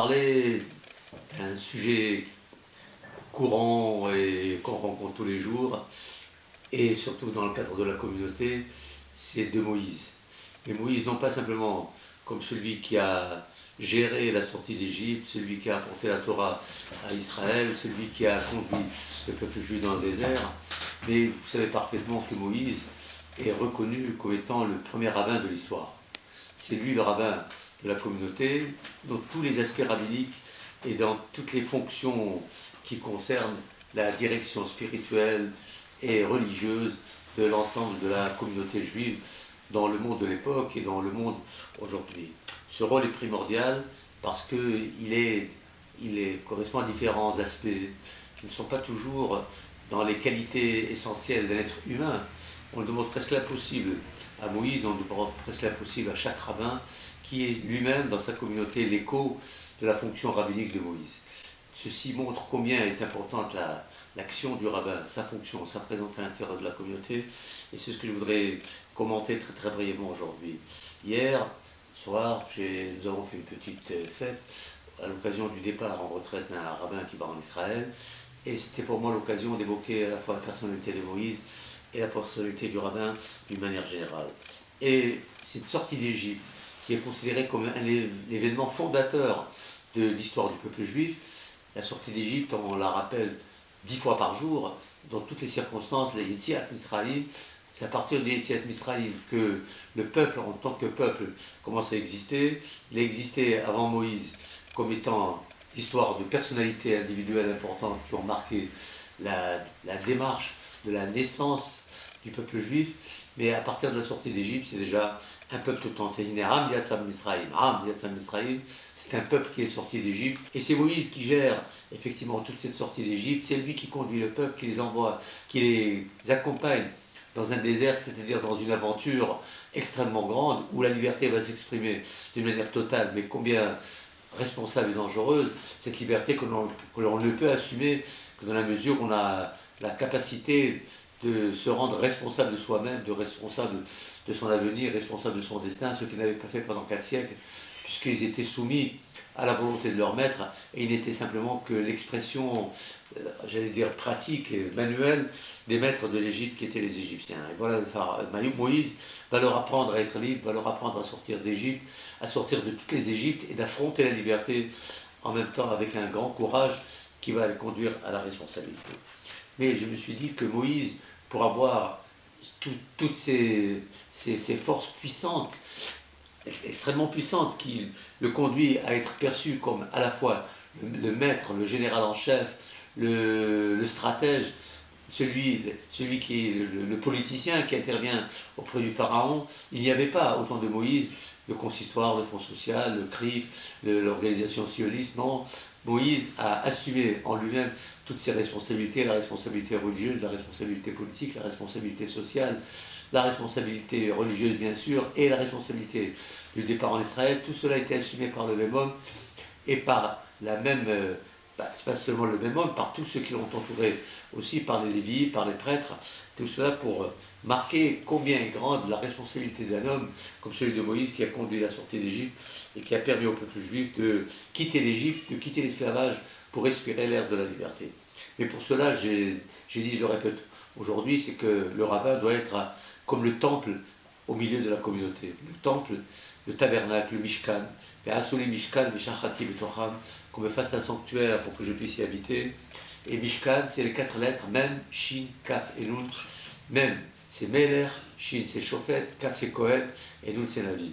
parler d'un sujet courant et qu'on rencontre tous les jours, et surtout dans le cadre de la communauté, c'est de Moïse. Mais Moïse, non pas simplement comme celui qui a géré la sortie d'Égypte, celui qui a apporté la Torah à Israël, celui qui a conduit le peuple juif dans le désert, mais vous savez parfaitement que Moïse est reconnu comme étant le premier rabbin de l'histoire. C'est lui le rabbin de la communauté, dans tous les aspects rabbiniques et dans toutes les fonctions qui concernent la direction spirituelle et religieuse de l'ensemble de la communauté juive dans le monde de l'époque et dans le monde aujourd'hui. Ce rôle est primordial parce qu'il correspond à différents aspects qui ne sont pas toujours dans les qualités essentielles d'un être humain. On le demande presque l'impossible à Moïse, on le demande presque l'impossible à chaque rabbin qui est lui-même dans sa communauté l'écho de la fonction rabbinique de Moïse. Ceci montre combien est importante l'action du rabbin, sa fonction, sa présence à l'intérieur de la communauté, et c'est ce que je voudrais commenter très très brièvement aujourd'hui. Hier soir, nous avons fait une petite fête à l'occasion du départ en retraite d'un rabbin qui part en Israël, et c'était pour moi l'occasion d'évoquer à la fois la personnalité de Moïse et la personnalité du rabbin d'une manière générale. Et cette sortie d'Égypte, qui est considérée comme un événement fondateur de l'histoire du peuple juif, la sortie d'Égypte, on la rappelle 10 fois par jour, dans toutes les circonstances, les Yetziat Mitzrayim, c'est à partir des Yetziat Mitzrayim que le peuple, en tant que peuple, commence à exister. Il a existé avant Moïse comme étant l'histoire de personnalités individuelles importantes qui ont marqué la démarche de la naissance du peuple juif, mais à partir de la sortie d'Égypte, c'est déjà un peuple tout entier. Am Yatzam Misraïm, c'est un peuple qui est sorti d'Égypte, et c'est Moïse qui gère effectivement toute cette sortie d'Égypte. C'est lui qui conduit le peuple, qui les envoie, qui les accompagne dans un désert, c'est-à-dire dans une aventure extrêmement grande, où la liberté va s'exprimer d'une manière totale, mais combien responsable et dangereuse, cette liberté que l'on ne peut assumer que dans la mesure où on a la capacité de se rendre responsable de soi-même, responsable de son avenir, responsable de son destin, ce qu'ils n'avaient pas fait pendant 4 siècles, puisqu'ils étaient soumis à la volonté de leur maître, et il n'était simplement que l'expression, j'allais dire pratique et manuelle, des maîtres de l'Égypte qui étaient les Égyptiens. Et voilà, Moïse va leur apprendre à être libre, va leur apprendre à sortir d'Égypte, à sortir de toutes les Égyptes et d'affronter la liberté en même temps avec un grand courage qui va les conduire à la responsabilité. Mais je me suis dit que Moïse, pour avoir toutes ces forces puissantes, extrêmement puissantes, qui le conduit à être perçu comme à la fois le maître, le général en chef, le stratège, celui qui est le politicien qui intervient auprès du pharaon. Il n'y avait pas, au temps de Moïse, le consistoire, le Fonds social, le CRIF, l'organisation sioniste. Non, Moïse a assumé en lui-même toutes ses responsabilités, la responsabilité religieuse, la responsabilité politique, la responsabilité sociale, la responsabilité religieuse bien sûr, et la responsabilité du départ en Israël. Tout cela a été assumé par le même homme et par la même... c'est pas seulement le même homme, par tous ceux qui l'ont entouré, aussi par les lévites, par les prêtres, tout cela pour marquer combien est grande la responsabilité d'un homme comme celui de Moïse qui a conduit la sortie d'Égypte et qui a permis au peuple juif de quitter l'Égypte, de quitter l'esclavage pour respirer l'air de la liberté. Mais pour cela, j'ai dit, je le répète aujourd'hui, c'est que le rabbin doit être comme le temple au milieu de la communauté. Le temple, le tabernacle, le Mishkan, qu'on me fasse un sanctuaire pour que je puisse y habiter. Et Mishkan, c'est les 4 lettres, Mem, Shin, Kaf et Nun. Mem, c'est Meler, Shin, c'est Shofet, Kaf, c'est Kohen, et Nun, c'est Navi.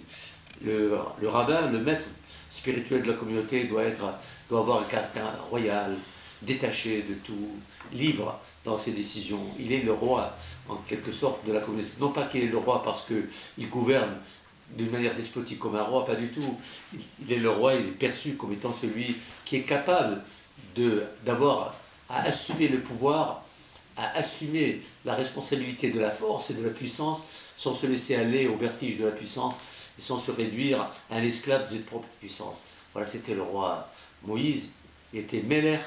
Le rabbin, le maître spirituel de la communauté, doit avoir un caractère royal, détaché de tout, libre dans ses décisions. Il est le roi, en quelque sorte, de la communauté. Non pas qu'il est le roi parce qu'il gouverne d'une manière despotique comme un roi, pas du tout. Il est le roi, il est perçu comme étant celui qui est capable d'avoir à assumer le pouvoir, à assumer la responsabilité de la force et de la puissance sans se laisser aller au vertige de la puissance et sans se réduire à un esclave de cette propre puissance. Voilà, c'était le roi Moïse, il était Meler,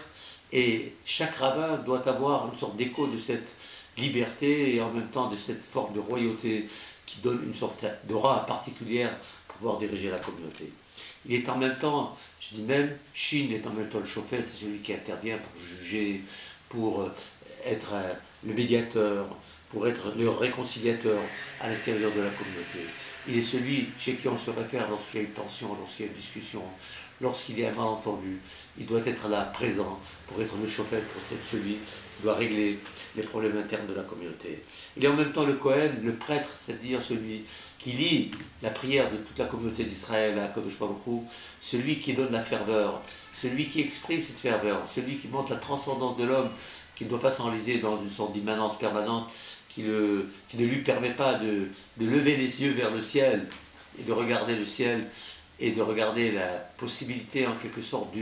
et chaque rabbin doit avoir une sorte d'écho de cette liberté et en même temps de cette forme de royauté qui donne une sorte d'aura particulière pour pouvoir diriger la communauté. Il est en même temps, je dis même, Shin est en même temps le chauffeur, c'est celui qui intervient pour juger, pour être le médiateur, pour être le réconciliateur à l'intérieur de la communauté. Il est celui chez qui on se réfère lorsqu'il y a une tension, lorsqu'il y a une discussion, lorsqu'il y a un malentendu. Il doit être là, présent, pour être le chauffeur, pour être celui qui doit régler les problèmes internes de la communauté. Il est en même temps le Kohen, le prêtre, c'est-à-dire celui qui lie la prière de toute la communauté d'Israël à Kadosh Baruch Hu, celui qui donne la ferveur, celui qui exprime cette ferveur, celui qui montre la transcendance de l'homme, qui ne doit pas s'enliser dans une sorte d'immanence permanente, qui ne lui permet pas de lever les yeux vers le ciel et de regarder le ciel et de regarder la possibilité en quelque sorte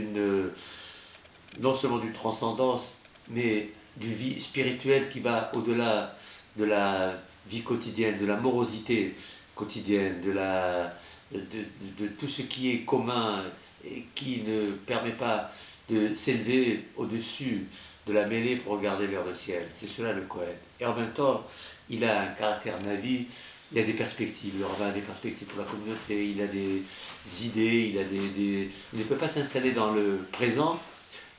non seulement d'une transcendance, mais d'une vie spirituelle qui va au-delà de la vie quotidienne, de la morosité quotidienne, de tout ce qui est commun et qui ne permet pas de s'élever au-dessus de la mêlée pour regarder vers le ciel. C'est cela le Kohen. Et en même temps, il a un caractère navi, il a des perspectives, le rabbin a des perspectives pour la communauté, il a des idées, il ne peut pas s'installer dans le présent,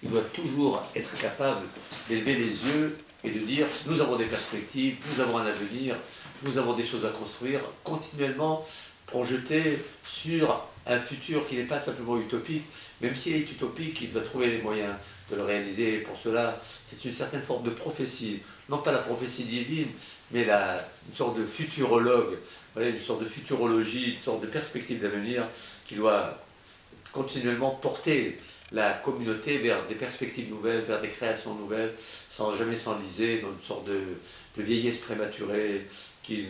il doit toujours être capable d'élever les yeux et de dire nous avons des perspectives, nous avons un avenir, nous avons des choses à construire, continuellement projeté sur un futur qui n'est pas simplement utopique, même s'il est utopique, il doit trouver les moyens de le réaliser. Et pour cela, c'est une certaine forme de prophétie, non pas la prophétie divine, mais une sorte de futurologue, une sorte de futurologie, une sorte de perspective d'avenir qui doit continuellement porter la communauté vers des perspectives nouvelles, vers des créations nouvelles, sans jamais s'enliser dans une sorte de vieillesse prématurée qui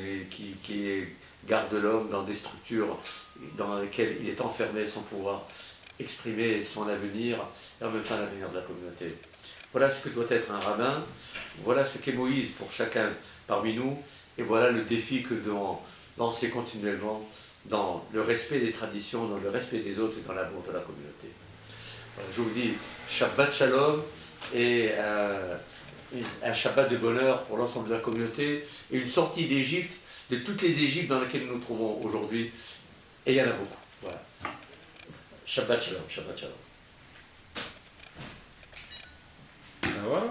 garde l'homme dans des structures dans lesquelles il est enfermé sans pouvoir exprimer son avenir et en même temps l'avenir de la communauté. Voilà ce que doit être un rabbin, voilà ce qu'est Moïse pour chacun parmi nous, et voilà le défi que nous devons lancer continuellement dans le respect des traditions, dans le respect des autres et dans l'amour de la communauté. Je vous dis Shabbat Shalom et un Shabbat de bonheur pour l'ensemble de la communauté et une sortie d'Égypte, de toutes les Égyptes dans lesquelles nous nous trouvons aujourd'hui. Et il y en a beaucoup. Voilà. Shabbat Shalom, Shabbat Shalom. Ah, voilà.